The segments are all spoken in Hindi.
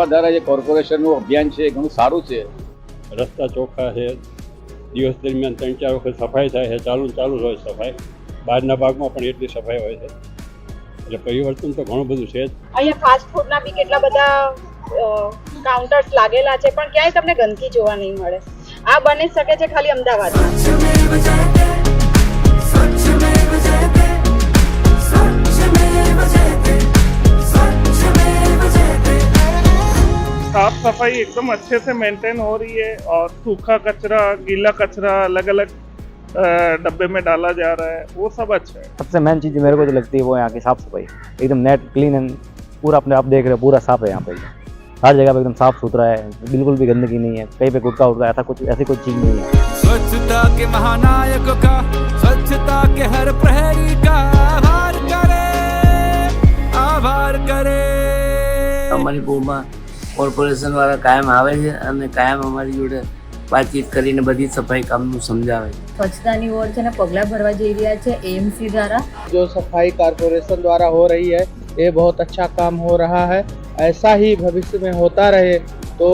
મહેસવા દ્વારા જે કોર્પોરેશનનું અભિયાન છે એ ઘણું સારું છે. રસ્તા ચોખ્ખા છે, દિવસ દરમિયાન 3-4 વખત સફાઈ થાય છે, ચાલુ જ હોય સફાઈ. બહારના ભાગમાં પણ એટલી સફાઈ હોય છે, એટલે પરિવર્તન તો ઘણું બધું છે જ. અહીંયા ફાસ્ટ ફૂડના બી કેટલા બધા કાઉન્ટર્સ લાગેલા છે, પણ ક્યાંય તમને ગંદકી જોવા નહીં મળે. આ બની શકે છે ખાલી અમદાવાદમાં. साफ सफाई एकदम अच्छे से मेंटेन हो रही है और सूखा कचरा गीला कचरा अलग अलग डब्बे में डाला जा रहा है, वो सब अच्छा है. सबसे मेन चीज़ मेरे को जो लगती है वो यहाँ की साफ सफाई, एकदम नेट क्लीन एंड पूरा अपने आप देख रहे हो पूरा साफ है यहाँ पे. हर जगह पे एकदम साफ सुथरा है, बिल्कुल भी गंदगी नहीं है, कहीं पे गुटका उड़का ऐसा कुछ ऐसी कोई चीज़ नहीं है. स्वच्छता के महानायक का, स्वच्छता के हर प्रहरी का आभार करे. મણિપુરમાં કોર્પોરેશન વાળા કાયમ આવે છે અને કાયમ અમારી જોડે વાતચીત કરીને બધી સફાઈ કામનું સમજાવે છે. સ્વચ્છતાની ઓર છે ને પગલાં ભરવા જઈ રહ્યા છે એએમસી द्वारा. जो सफाई कॉर्पोरेशन द्वारा हो रही है ये बहुत अच्छा काम हो रहा है. ऐसा ही भविष्य में होता रहे तो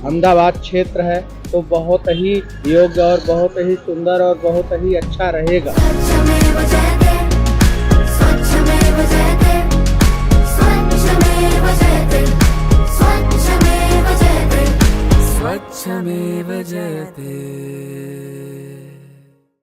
अहमदाबाद क्षेत्र है तो बहुत ही योग्य और बहुत ही सुंदर और बहुत ही अच्छा रहेगा. स्वच्छमेव जयते.